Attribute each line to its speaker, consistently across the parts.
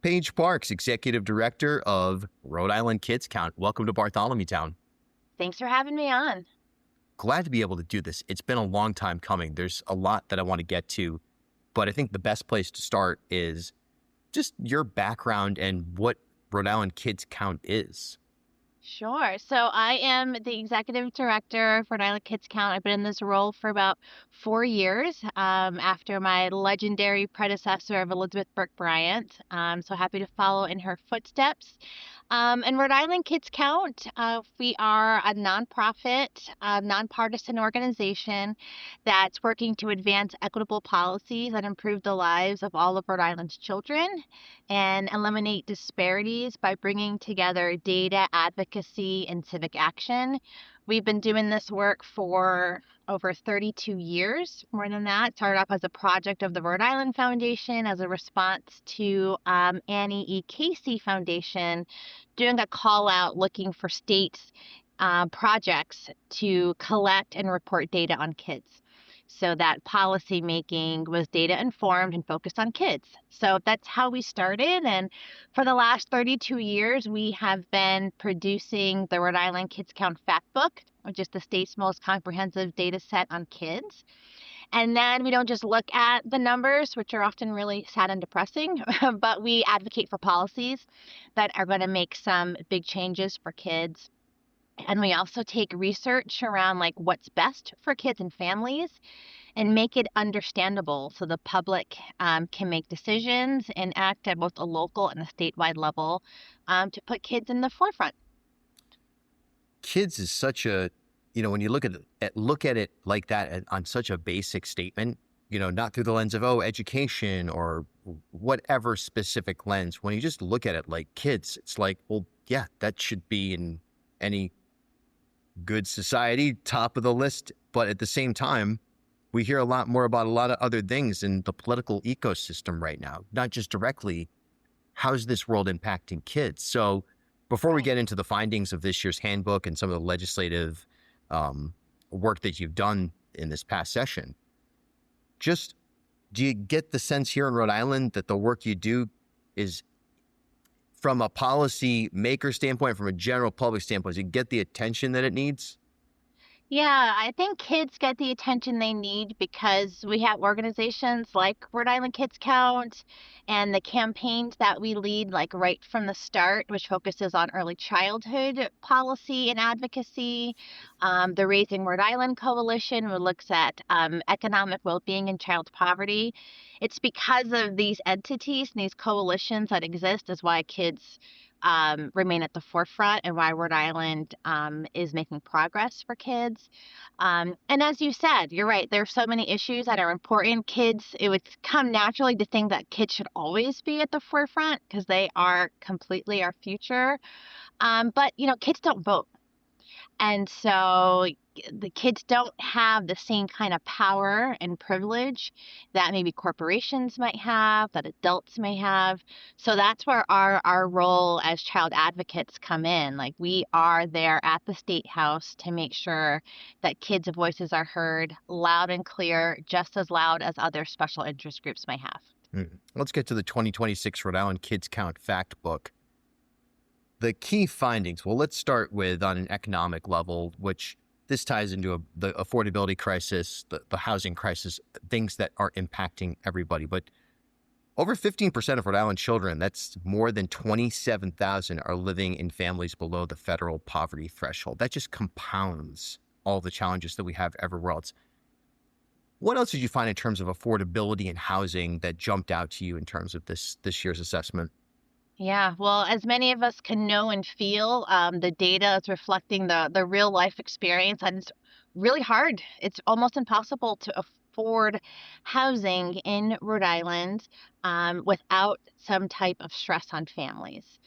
Speaker 1: Paige Parks, Executive Director of Rhode Island Kids Count. Welcome to Bartholomew Town.
Speaker 2: Thanks for having me on.
Speaker 1: Glad to be able to do this. It's been a long time coming. There's a lot that I want to get to, but I think the best place to start is just your background and what Rhode Island Kids Count is.
Speaker 2: Sure. So I am the executive director for Rhode Island Kids Count. I've been in this role for about 4 years after my legendary predecessor of Elizabeth Burke Bryant. So happy to follow in her footsteps. And Rhode Island Kids Count, we are a nonprofit, nonpartisan organization that's working to advance equitable policies that improve the lives of all of Rhode Island's children and eliminate disparities by bringing together data, advocacy, and civic action. We've been doing this work for over 32 years, more than that. It started off as a project of the Rhode Island Foundation as a response to Annie E. Casey Foundation doing a call out looking for states projects to collect and report data on kids. So that policy making was data informed and focused on kids. So that's how we started. And for the last 32 years, we have been producing the Rhode Island Kids Count Factbook, which is the state's most comprehensive data set on kids. And then we don't just look at the numbers, which are often really sad and depressing, but we advocate for policies that are going to make some big changes for kids. And we also take research around like what's best for kids and families and make it understandable so the public can make decisions and act at both a local and a statewide level to put kids in the forefront.
Speaker 1: Kids is such a, when you look at it like that on such a basic statement, not through the lens of, education or whatever specific lens. When you just look at it like kids, it's like, well, yeah, that should be in any good society, top of the list. But at the same time, we hear a lot more about a lot of other things in the political ecosystem right now, not just directly. How's this world impacting kids? So before we get into the findings of this year's handbook and some of the legislative work that you've done in this past session, just do you get the sense here in Rhode Island that the work you do is, from a policy maker standpoint, from a general public standpoint, does it get the attention that it needs?
Speaker 2: Yeah, I think kids get the attention they need because we have organizations like Rhode Island Kids Count and the campaigns that we lead, like right from the start, which focuses on early childhood policy and advocacy. The Raising Rhode Island Coalition, which looks at economic well-being and child poverty. It's because of these entities and these coalitions that exist is why kids remain at the forefront and why Rhode Island is making progress for kids. And as you said, you're right. There are so many issues that are important. Kids, it would come naturally to think that kids should always be at the forefront because they are completely our future. But, kids don't vote. And so the kids don't have the same kind of power and privilege that maybe corporations might have, that adults may have. So that's where our role as child advocates come in. Like we are there at the State House to make sure that kids' voices are heard loud and clear, just as loud as other special interest groups may have.
Speaker 1: Let's get to the 2026 Rhode Island Kids Count Factbook. The key findings, well, let's start with on an economic level, which this ties into the affordability crisis, the housing crisis, things that are impacting everybody. But over 15% of Rhode Island children, that's more than 27,000, are living in families below the federal poverty threshold. That just compounds all the challenges that we have everywhere else. What else did you find in terms of affordability and housing that jumped out to you in terms of this year's assessment?
Speaker 2: Yeah, well, as many of us can know and feel, the data is reflecting the real life experience, and it's really hard. It's almost impossible to afford housing in Rhode Island without some type of stress on families.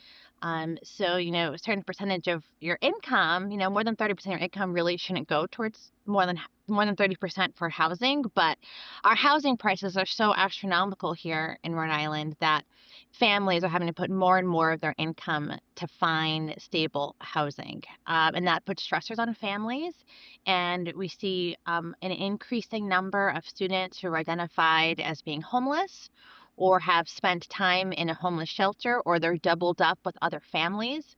Speaker 2: So, a certain percentage of your income, more than 30% of your income really shouldn't go towards more than 30% for housing. But our housing prices are so astronomical here in Rhode Island that families are having to put more and more of their income to find stable housing. And that puts stressors on families. And we see an increasing number of students who are identified as being homeless or have spent time in a homeless shelter, or they're doubled up with other families.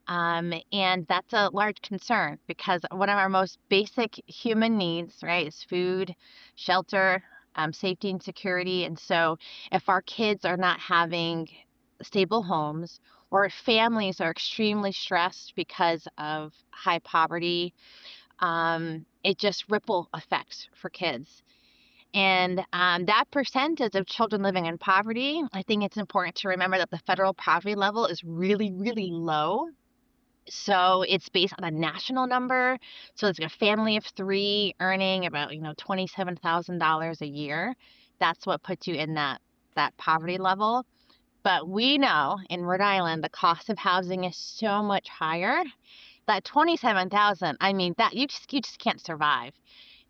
Speaker 2: And that's a large concern because one of our most basic human needs, right, is food, shelter, safety, and security. And so if our kids are not having stable homes, or if families are extremely stressed because of high poverty, it just ripple effects for kids. And that percentage of children living in poverty, I think it's important to remember that the federal poverty level is really, really low. So it's based on a national number. So it's a family of three earning about, $27,000 a year. That's what puts you in that poverty level. But we know in Rhode Island, the cost of housing is so much higher that 27,000, I mean, that you just can't survive.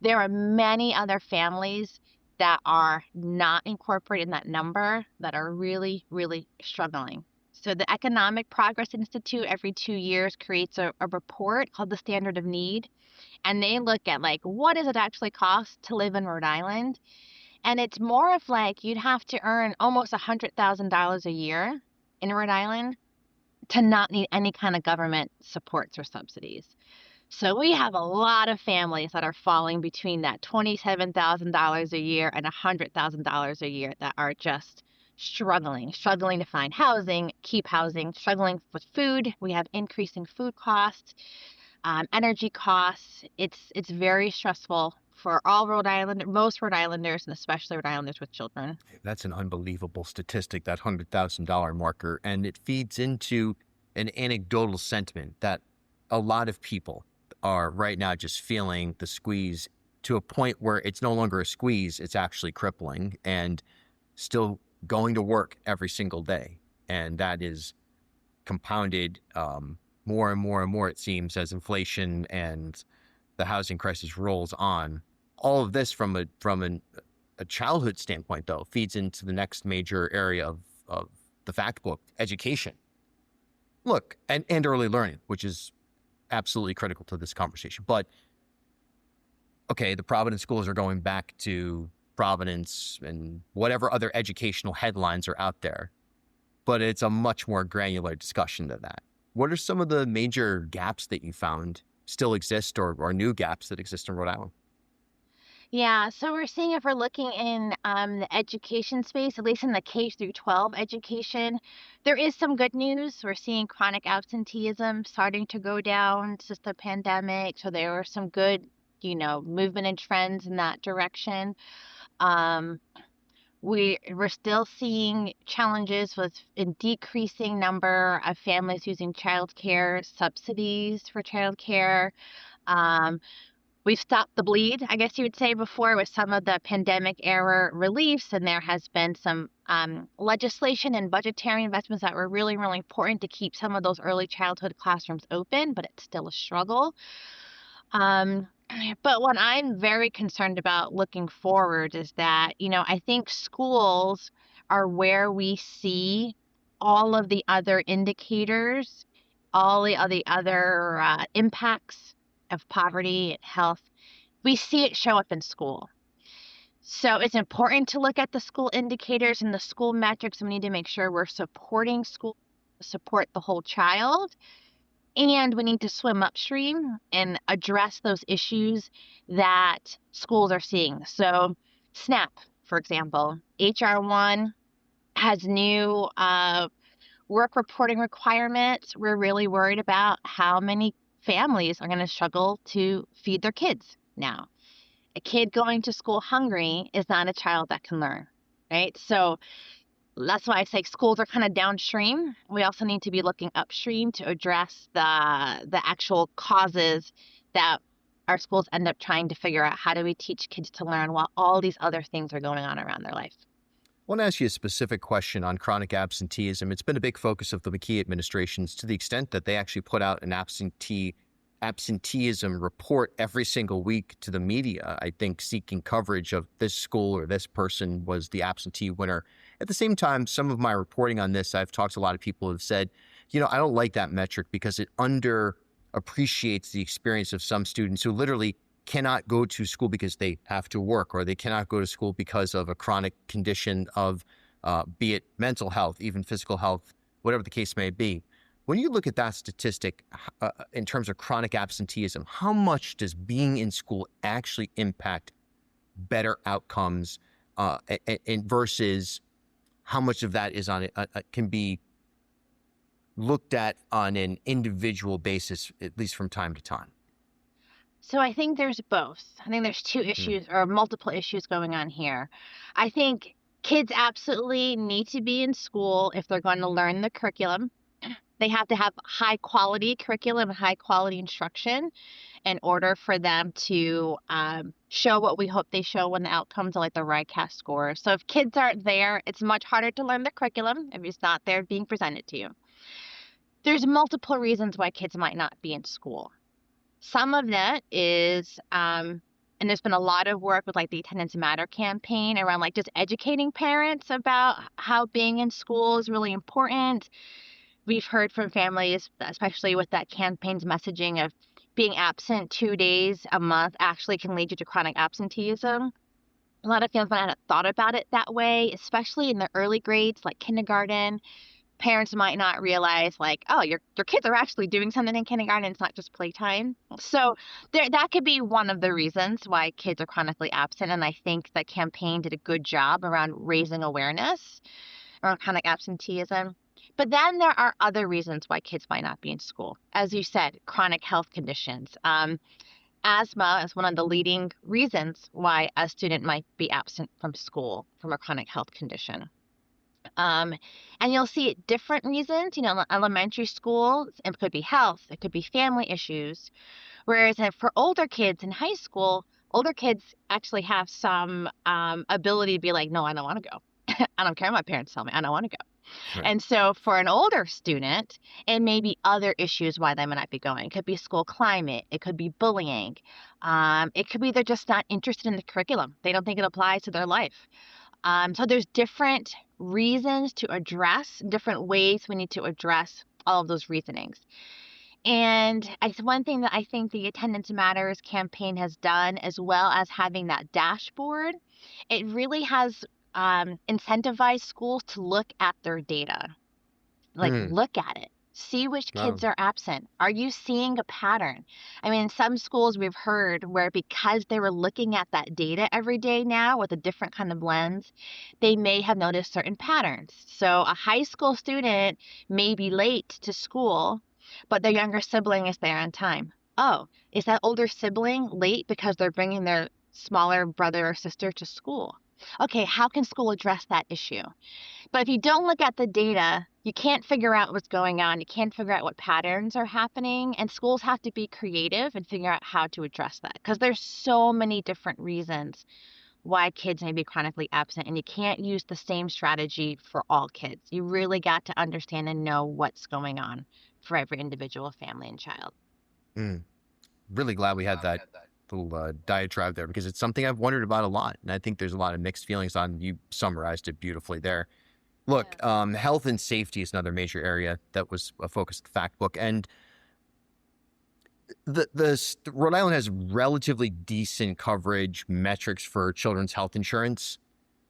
Speaker 2: There are many other families that are not incorporated in that number that are really, really struggling. So the Economic Progress Institute every 2 years creates a report called the Standard of Need. And they look at like, what does it actually cost to live in Rhode Island? And it's more of like you'd have to earn almost $100,000 a year in Rhode Island to not need any kind of government supports or subsidies. So we have a lot of families that are falling between that $27,000 a year and $100,000 a year that are just struggling to find housing, keep housing, struggling with food. We have increasing food costs, energy costs. It's very stressful for all most Rhode Islanders, and especially Rhode Islanders with children.
Speaker 1: That's an unbelievable statistic, that $100,000 marker. And it feeds into an anecdotal sentiment that a lot of people are right now just feeling the squeeze to a point where it's no longer a squeeze, it's actually crippling, and still going to work every single day. And that is compounded more and more and more, it seems, as inflation and the housing crisis rolls on. All of this from a childhood standpoint, though, feeds into the next major area of the Factbook, education. Look, and early learning, which is absolutely critical to this conversation. But, okay, the Providence schools are going back to Providence and whatever other educational headlines are out there. But it's a much more granular discussion than that. What are some of the major gaps that you found still exist, or new gaps that exist in Rhode Island?
Speaker 2: Yeah, so we're seeing if we're looking in the education space, at least in the K through 12 education, there is some good news. We're seeing chronic absenteeism starting to go down since the pandemic. So there are some good, movement and trends in that direction. Um, we're still seeing challenges with a decreasing number of families using childcare subsidies for childcare. Um, We've stopped the bleed, I guess you would say, before with some of the pandemic era reliefs, and there has been some legislation and budgetary investments that were really, really important to keep some of those early childhood classrooms open, but it's still a struggle. But what I'm very concerned about looking forward is that, I think schools are where we see all of the other indicators, all the other impacts of poverty and health. We see it show up in school. So it's important to look at the school indicators and the school metrics. We need to make sure we're supporting school, support the whole child. And we need to swim upstream and address those issues that schools are seeing. So SNAP, for example, HR 1 has new work reporting requirements. We're really worried about how many families are going to struggle to feed their kids now. A kid going to school hungry is not a child that can learn, right? So that's why I say schools are kind of downstream. We also need to be looking upstream to address the actual causes that our schools end up trying to figure out. How do we teach kids to learn while all these other things are going on around their life?
Speaker 1: I want to ask you a specific question on chronic absenteeism. It's been a big focus of the McKee administrations, to the extent that they actually put out an absenteeism report every single week to the media, I think, seeking coverage of this school or this person was the absentee winner. At the same time, some of my reporting on this, I've talked to a lot of people who have said, I don't like that metric because it underappreciates the experience of some students who literally cannot go to school because they have to work, or they cannot go to school because of a chronic condition of be it mental health, even physical health, whatever the case may be. When you look at that statistic in terms of chronic absenteeism, how much does being in school actually impact better outcomes versus how much of that is can be looked at on an individual basis, at least from time to time?
Speaker 2: So I think there's both. I think there's two issues or multiple issues going on here. I think kids absolutely need to be in school if they're going to learn the curriculum. They have to have high quality curriculum and high quality instruction in order for them to show what we hope they show when the outcomes are like the RICAS score. So if kids aren't there, it's much harder to learn the curriculum if it's not there being presented to you. There's multiple reasons why kids might not be in school. Some of that is, and there's been a lot of work with like the Attendance Matter campaign around like just educating parents about how being in school is really important. We've heard from families, especially with that campaign's messaging of being absent 2 days a month actually can lead you to chronic absenteeism. A lot of families might not have thought about it that way, especially in the early grades like kindergarten. Parents might not realize like, oh, your kids are actually doing something in kindergarten. It's not just playtime. So that could be one of the reasons why kids are chronically absent. And I think the campaign did a good job around raising awareness around chronic absenteeism. But then there are other reasons why kids might not be in school. As you said, chronic health conditions. Asthma is one of the leading reasons why a student might be absent from school from a chronic health condition. And you'll see different reasons, elementary school, it could be health, it could be family issues. Whereas for older kids in high school, older kids actually have some ability to be like, no, I don't want to go. I don't care what my parents tell me. I don't want to go. Right. And so for an older student, it may be other issues why they might not be going. It could be school climate. It could be bullying. It could be they're just not interested in the curriculum. They don't think it applies to their life. So there's different reasons to address, different ways we need to address all of those reasonings. And it's one thing that I think the Attendance Matters campaign has done, as well as having that dashboard, it really has incentivized schools to look at their data. Look at it. See which kids are absent. Are you seeing a pattern? I mean, in some schools we've heard where because they were looking at that data every day now with a different kind of lens, they may have noticed certain patterns. So a high school student may be late to school, but their younger sibling is there on time. Oh, is that older sibling late because they're bringing their smaller brother or sister to school? Okay, how can school address that issue? But if you don't look at the data, you can't figure out what's going on. You can't figure out what patterns are happening. And schools have to be creative and figure out how to address that. Because there's so many different reasons why kids may be chronically absent. And you can't use the same strategy for all kids. You really got to understand and know what's going on for every individual family and child.
Speaker 1: Really glad we had that little diatribe there, because it's something I've wondered about a lot. And I think there's a lot of mixed feelings on. You summarized it beautifully there. Look, health and safety is another major area that was a focus of the Factbook. And the Rhode Island has relatively decent coverage metrics for children's health insurance.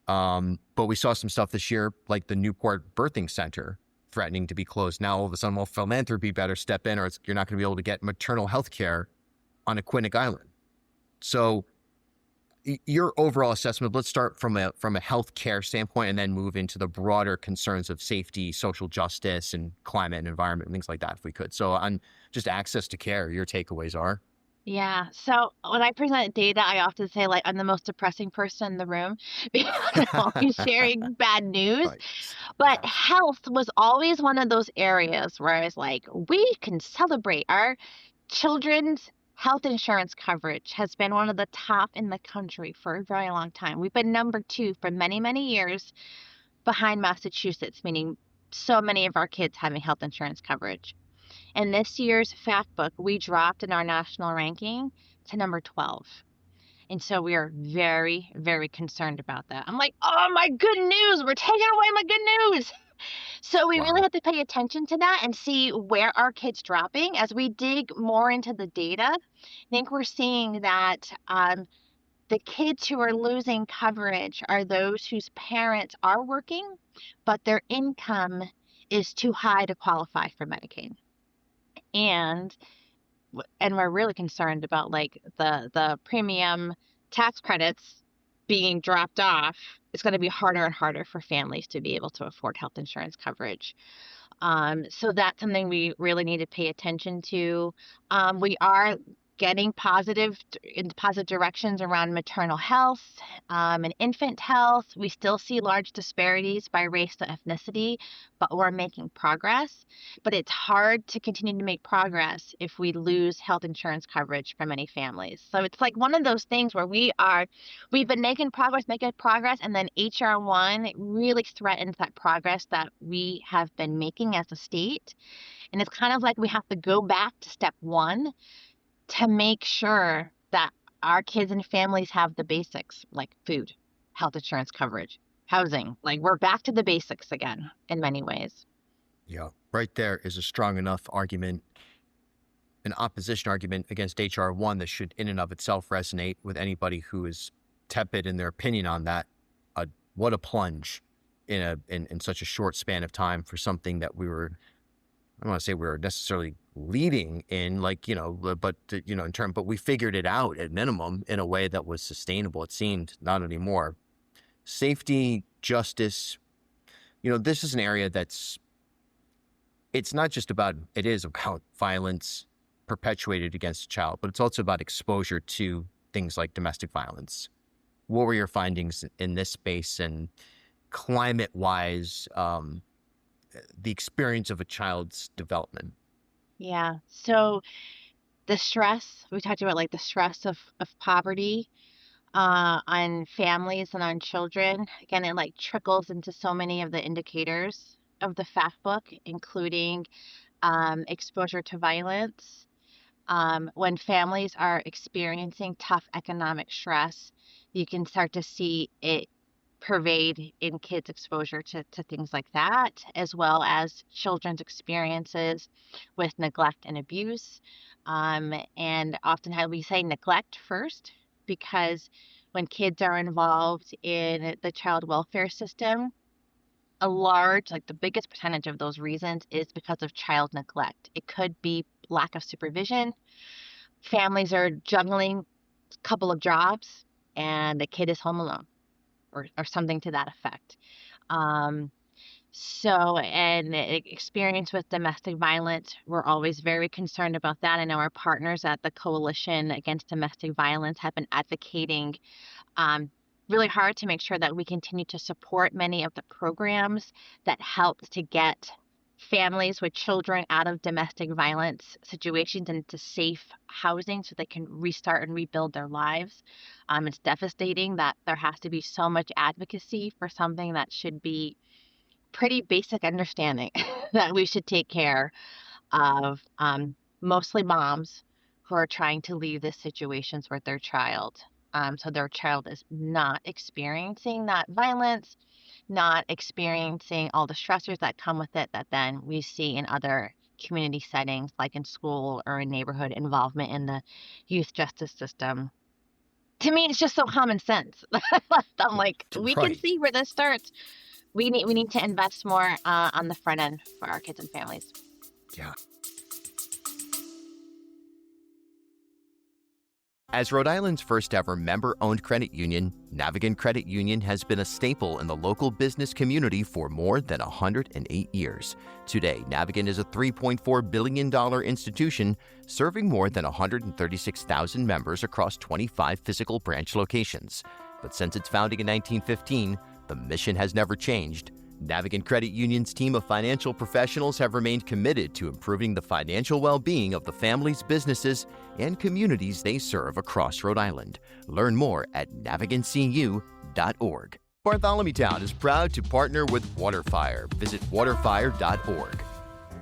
Speaker 1: But we saw some stuff this year, like the Newport Birthing Center threatening to be closed. Now, all of a sudden, well, philanthropy better step in, or you're not going to be able to get maternal health care on Aquinic Island. So your overall assessment, let's start from a healthcare standpoint and then move into the broader concerns of safety, social justice, and climate and environment, and things like that, if we could. So on just access to care, your takeaways are?
Speaker 2: Yeah. So when I present data, I often say like I'm the most depressing person in the room because I'm always sharing bad news.
Speaker 1: Right.
Speaker 2: But health was always one of those areas where I was like, we can celebrate our children's health insurance coverage has been one of the top in the country for a very long time. We've been number 2 for many, many years behind Massachusetts, meaning so many of our kids having health insurance coverage. In this year's Factbook, we dropped in our national ranking to number 12. And so we are very, very concerned about that. I'm like, oh, my good news. We're taking away my good news. So we really have to pay attention to that and see where our kids dropping. As we dig more into the data, I think we're seeing that the kids who are losing coverage are those whose parents are working but their income is too high to qualify for Medicaid. And we're really concerned about like the premium tax credits being dropped off. It's going to be harder and harder for families to be able to afford health insurance coverage. So that's something we really need to pay attention to. We are getting in positive directions around maternal health and infant health. We still see large disparities by race to ethnicity, but we're making progress. But it's hard to continue to make progress if we lose health insurance coverage for many families. So it's like one of those things where we've been making progress, and then HR 1 really threatens that progress that we have been making as a state. And it's kind of like we have to go back to step 1 to make sure that our kids and families have the basics like food, health insurance coverage, housing. Like we're back to the basics again in many ways.
Speaker 1: Yeah, right there is a strong enough argument, an opposition argument against HR 1 that should in and of itself resonate with anybody who is tepid in their opinion on that. What a plunge in such a short span of time for something that I don't want to say we were necessarily leading in, but we figured it out at minimum in a way that was sustainable. It seemed not anymore. Safety, justice, this is an area it's not just about, it is about violence perpetuated against a child, but it's also about exposure to things like domestic violence. What were your findings in this space and climate-wise, the experience of a child's development?
Speaker 2: Yeah. So the stress, we talked about like the stress of poverty on families and on children. Again, it like trickles into so many of the indicators of the Factbook, including exposure to violence. When families are experiencing tough economic stress, you can start to see it pervade in kids' exposure to things like that, as well as children's experiences with neglect and abuse. And oftentimes we say neglect first, because when kids are involved in the child welfare system, the biggest percentage of those reasons is because of child neglect. It could be lack of supervision. Families are juggling a couple of jobs and the kid is home alone, or something to that effect. And experience with domestic violence, we're always very concerned about that. I know our partners at the Coalition Against Domestic Violence have been advocating really hard to make sure that we continue to support many of the programs that help to get families with children out of domestic violence situations into safe housing so they can restart and rebuild their lives. It's devastating that there has to be so much advocacy for something that should be pretty basic understanding that we should take care of mostly moms who are trying to leave these situations with their child. So their child is not experiencing that violence, not experiencing all the stressors that come with it that then we see in other community settings, like in school or in neighborhood involvement in the youth justice system. To me, it's just so common sense. I'm like, we can see where this starts. We need to invest more on the front end for our kids and families.
Speaker 1: Yeah. As Rhode Island's first ever member-owned credit union, Navigant Credit Union has been a staple in the local business community for more than 108 years. Today, Navigant is a $3.4 billion institution serving more than 136,000 members across 25 physical branch locations. But since its founding in 1915, the mission has never changed. Navigant Credit Union's team of financial professionals have remained committed to improving the financial well-being of the families, businesses, and communities they serve across Rhode Island. Learn more at navigantcu.org. Bartholomewtown is proud to partner with Waterfire. Visit waterfire.org.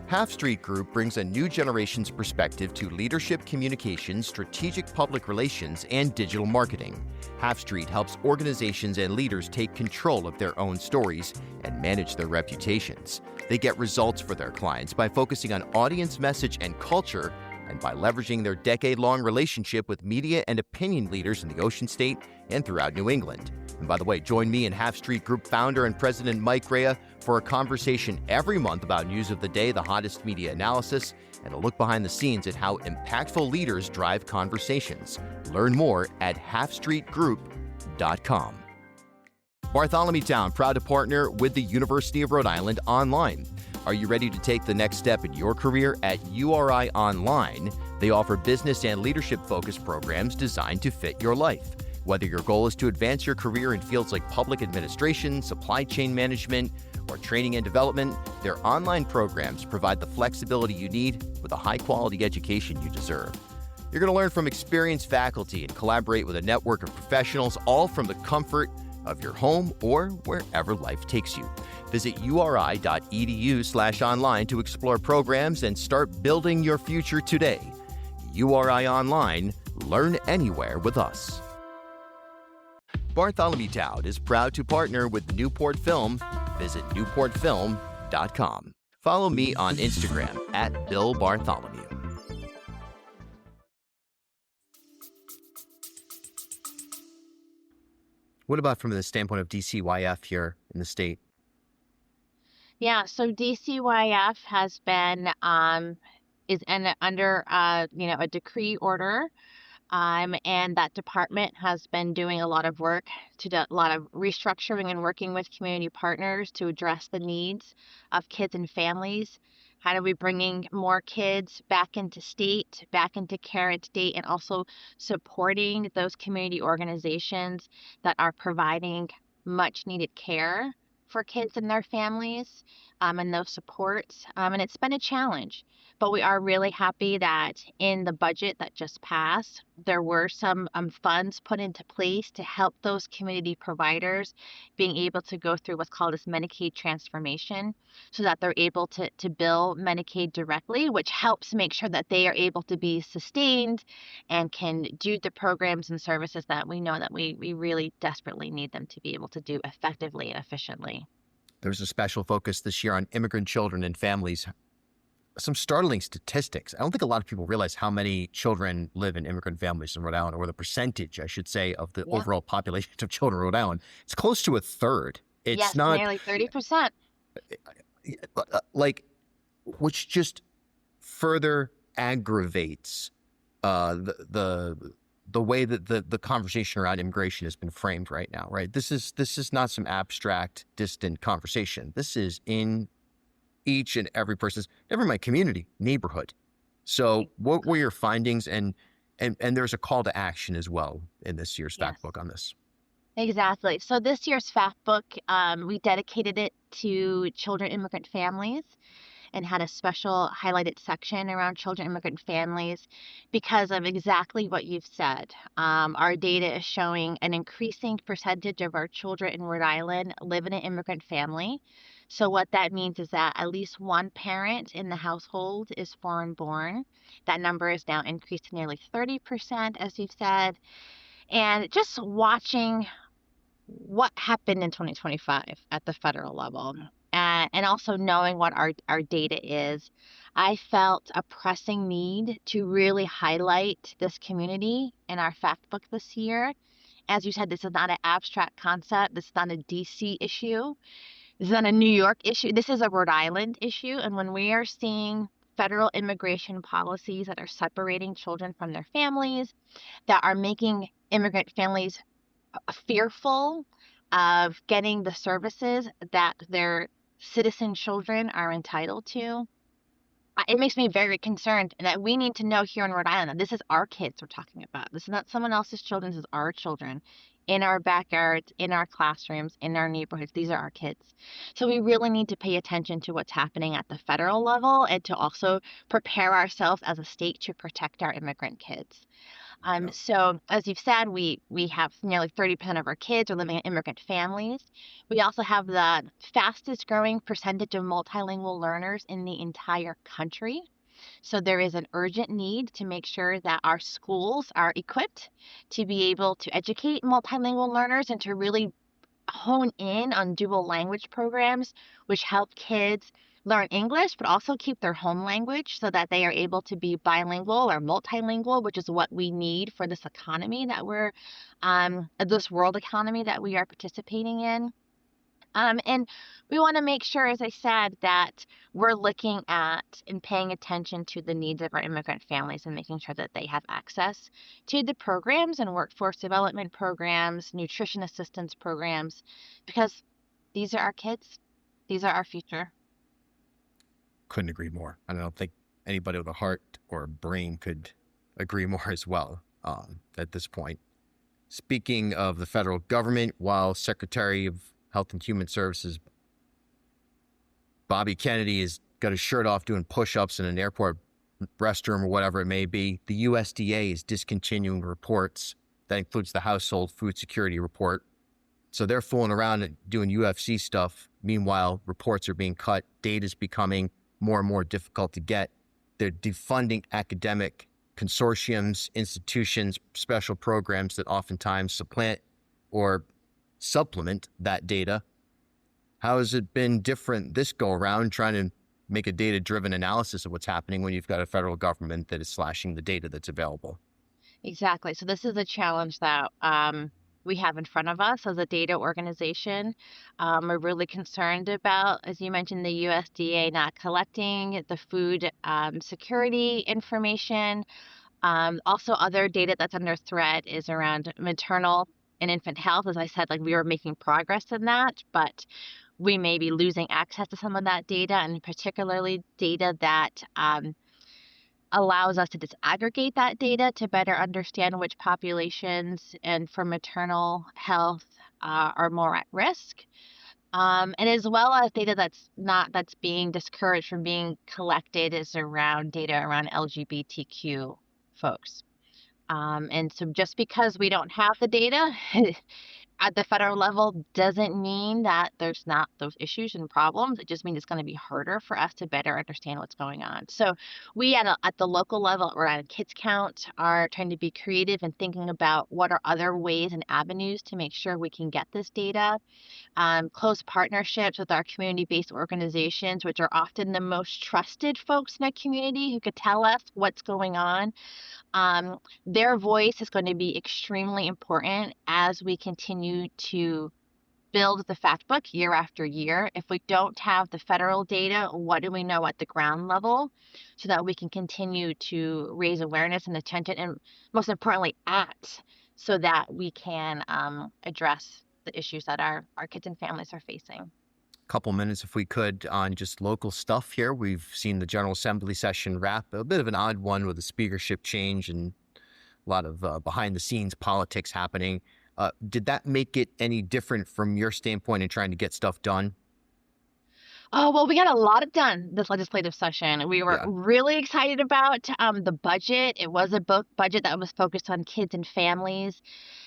Speaker 1: Half Street Group brings a new generation's perspective to leadership communications, strategic public relations, and digital marketing. Half Street helps organizations and leaders take control of their own stories and manage their reputations. They get results for their clients by focusing on audience message and culture, and by leveraging their decade-long relationship with media and opinion leaders in the Ocean State and throughout New England. And by the way, join me and Half Street Group founder and president Mike Rea for a conversation every month about news of the day, the hottest media analysis, and a look behind the scenes at how impactful leaders drive conversations. Learn more at halfstreetgroup.com. Bartholomew Town, proud to partner with the University of Rhode Island Online. Are you ready to take the next step in your career? At URI Online, they offer business and leadership-focused programs designed to fit your life. Whether your goal is to advance your career in fields like public administration, supply chain management, or training and development, their online programs provide the flexibility you need with a high-quality education you deserve. You're going to learn from experienced faculty and collaborate with a network of professionals, all from the comfort of your home or wherever life takes you. Visit uri.edu/online to explore programs and start building your future today. URI Online, learn anywhere with us. Bartholomew Town is proud to partner with Newport Film. Visit newportfilm.com. Follow me on Instagram at Bill Bartholomew. What about from the standpoint of DCYF here in the state?
Speaker 2: Yeah, so DCYF has been under a decree order, and that department has been doing a lot of work to do a lot of restructuring and working with community partners to address the needs of kids and families. How do we bringing more kids back into state, back into care at state, and also supporting those community organizations that are providing much needed care for kids and their families, and those supports. And it's been a challenge, but we are really happy that in the budget that just passed, there were some funds put into place to help those community providers being able to go through what's called this Medicaid transformation, so that they're able to bill Medicaid directly, which helps make sure that they are able to be sustained and can do the programs and services that we know that we really desperately need them to be able to do effectively and efficiently.
Speaker 1: There's a special focus this year on immigrant children and families. Some startling statistics. I don't think a lot of people realize how many children live in immigrant families in Rhode Island, or the percentage, I should say, of the overall population of children in Rhode Island. It's close to a third. It's not
Speaker 2: nearly 30%.
Speaker 1: Which just further aggravates the way that the conversation around immigration has been framed right now, right? This is not some abstract, distant conversation. This is in each and every person's, never mind community, neighborhood. So what were your findings? And there's a call to action as well in this year's Factbook on this.
Speaker 2: Exactly. So this year's Factbook, we dedicated it to children immigrant families and had a special highlighted section around children immigrant families because of exactly what you've said. Our data is showing an increasing percentage of our children in Rhode Island live in an immigrant family. So what that means is that at least one parent in the household is foreign born. That number is now increased to nearly 30%, as you've said. And just watching what happened in 2025 at the federal level, and also knowing what our data is, I felt a pressing need to really highlight this community in our Factbook this year. As you said, this is not an abstract concept. This is not a DC issue. This is not a New York issue. This is a Rhode Island issue. And when we are seeing federal immigration policies that are separating children from their families, that are making immigrant families fearful of getting the services that their citizen children are entitled to, it makes me very concerned that we need to know here in Rhode Island that this is our kids we're talking about. This is not someone else's children. This is our children in our backyards, in our classrooms, in our neighborhoods. These are our kids. So we really need to pay attention to what's happening at the federal level and to also prepare ourselves as a state to protect our immigrant kids. So as you've said, we have nearly 30% of our kids are living in immigrant families. We also have the fastest growing percentage of multilingual learners in the entire country. So there is an urgent need to make sure that our schools are equipped to be able to educate multilingual learners and to really hone in on dual language programs, which help kids learn English, but also keep their home language so that they are able to be bilingual or multilingual, which is what we need for this economy that this world economy that we are participating in. And we want to make sure, as I said, that we're looking at and paying attention to the needs of our immigrant families and making sure that they have access to the programs and workforce development programs, nutrition assistance programs, because these are our kids. These are our future.
Speaker 1: Couldn't agree more. I don't think anybody with a heart or a brain could agree more as well at this point. Speaking of the federal government, while Secretary of Health and Human Services Bobby Kennedy has got his shirt off doing push-ups in an airport restroom or whatever it may be, the USDA is discontinuing reports. That includes the Household Food Security Report. So they're fooling around and doing UFC stuff. Meanwhile, reports are being cut. Data is becoming more and more difficult to get. They're defunding academic consortiums, institutions, special programs that oftentimes supplant or supplement that data. How has it been different this go around, trying to make a data-driven analysis of what's happening when you've got a federal government that is slashing the data that's available?
Speaker 2: Exactly. So this is a challenge that we have in front of us as a data organization. We're really concerned about, as you mentioned, the USDA not collecting the food security information. Also, other data that's under threat is around maternal and infant health. As I said, like we are making progress in that, but we may be losing access to some of that data, and particularly data that allows us to disaggregate that data to better understand which populations and for maternal health are more at risk. And as well as data that's being discouraged from being collected is around data around LGBTQ folks. And so just because we don't have the data at the federal level doesn't mean that there's not those issues and problems. It just means it's going to be harder for us to better understand what's going on. So we at the local level, at Rhode Island Kids Count, are trying to be creative and thinking about what are other ways and avenues to make sure we can get this data. Close partnerships with our community-based organizations, which are often the most trusted folks in a community who could tell us what's going on. Their voice is going to be extremely important as we continue to build the Factbook year after year. If we don't have the federal data, what do we know at the ground level so that we can continue to raise awareness and attention, and most importantly, act so that we can address the issues that our kids and families are facing.
Speaker 1: Couple minutes, if we could, on just local stuff here. We've seen the General Assembly session wrap, a bit of an odd one with a speakership change and a lot of behind-the-scenes politics happening. Did that make it any different from your standpoint in trying to get stuff done?
Speaker 2: Oh, well, we got a lot of done this legislative session. We were really excited about the budget. It was a budget that was focused on kids and families.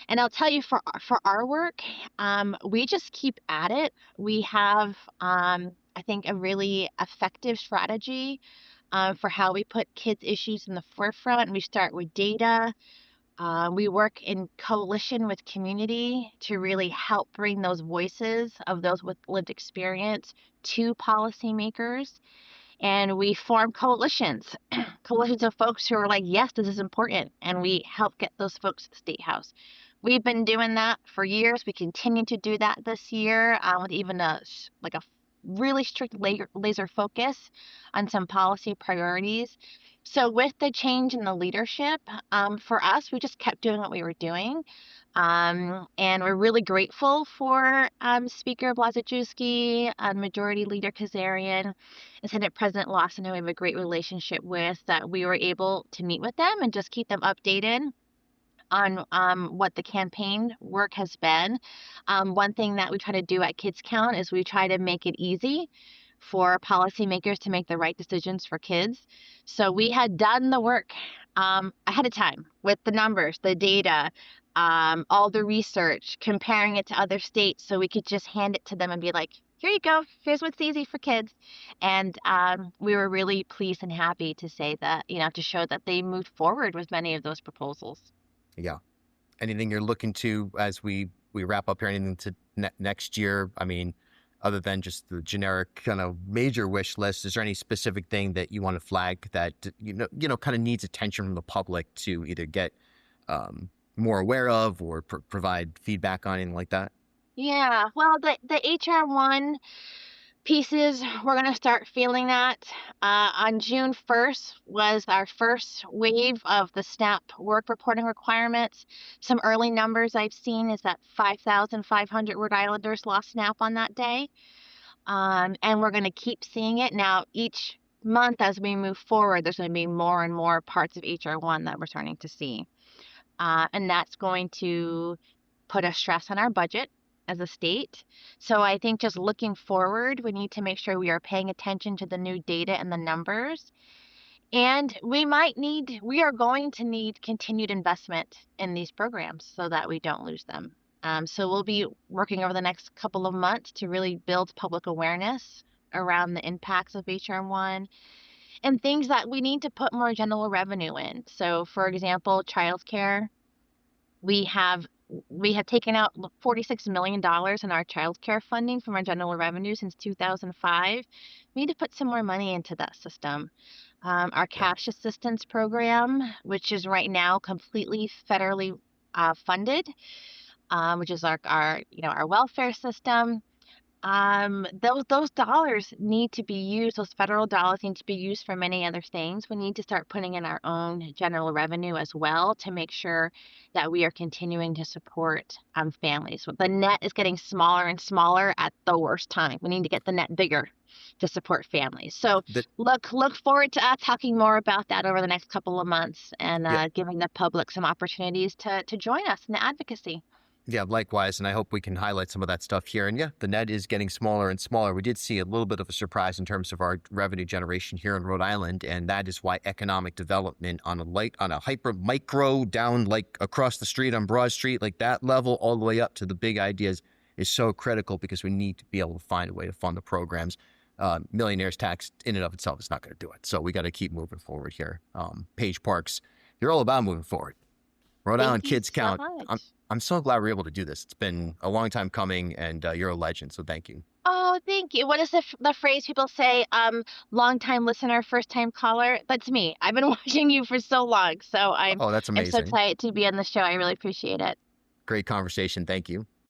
Speaker 2: And I'll tell you, for our work, we just keep at it. We have, I think, a really effective strategy for how we put kids' issues in the forefront. We start with data. We work in coalition with community to really help bring those voices of those with lived experience to policymakers. And we form coalitions, coalitions of folks who are like, yes, this is important. And we help get those folks to the State House. We've been doing that for years. We continue to do that this year with even a really strict laser focus on some policy priorities. So with the change in the leadership, for us, we just kept doing what we were doing. And we're really grateful for Speaker Blazajewski, Majority Leader Kazarian, and Senate President Lawson, who we have a great relationship with, that we were able to meet with them and just keep them updated on what the campaign work has been. One thing that we try to do at Kids Count is we try to make it easy for policymakers to make the right decisions for kids. So we had done the work ahead of time with the numbers, the data, all the research, comparing it to other states, so we could just hand it to them and be like, here you go, here's what's easy for kids. And we were really pleased and happy to say that, to show that they moved forward with many of those proposals.
Speaker 1: Yeah. Anything you're looking to as we wrap up here, anything to next year? I mean, other than just the generic kind of major wish list? Is there any specific thing that you want to flag that, kind of needs attention from the public to either get more aware of or provide feedback on, anything like that?
Speaker 2: Yeah, well, the HR1 pieces, we're going to start feeling that. On June 1st was our first wave of the SNAP work reporting requirements. Some early numbers I've seen is that 5,500 Rhode Islanders lost SNAP on that day. And we're going to keep seeing it. Now, each month as we move forward, there's going to be more and more parts of HR1 that we're starting to see. And that's going to put a stress on our budget as a state. So I think just looking forward, we need to make sure we are paying attention to the new data and the numbers. And we are going to need continued investment in these programs so that we don't lose them. So we'll be working over the next couple of months to really build public awareness around the impacts of HR1 and things that we need to put more general revenue in. So for example, childcare, we have taken out $46 million in our childcare funding from our general revenue since 2005. We need to put some more money into that system. Our cash assistance program, which is right now completely federally funded, which is our welfare system. Those dollars need to be used. Those federal dollars need to be used for many other things. We need to start putting in our own general revenue as well to make sure that we are continuing to support families. The net is getting smaller and smaller at the worst time. We need to get the net bigger to support families. So look forward to us talking more about that over the next couple of months and giving the public some opportunities to join us in the advocacy.
Speaker 1: Yeah, likewise. And I hope we can highlight some of that stuff here. And the net is getting smaller and smaller. We did see a little bit of a surprise in terms of our revenue generation here in Rhode Island. And that is why economic development on a hyper micro down like across the street on Broad Street, like that level all the way up to the big ideas is so critical, because we need to be able to find a way to fund the programs. Millionaires tax in and of itself is not going to do it. So we got to keep moving forward here. Paige Parks, you're all about moving forward. Rhode Island Kids Count. I'm so glad we're able to do this. It's been a long time coming, and you're a legend, so thank you.
Speaker 2: Oh, thank you. What is the phrase people say? Long-time listener, first-time caller? That's me. I've been watching you for so long, so
Speaker 1: that's amazing.
Speaker 2: I'm so excited to be on the show. I really appreciate it.
Speaker 1: Great conversation. Thank you.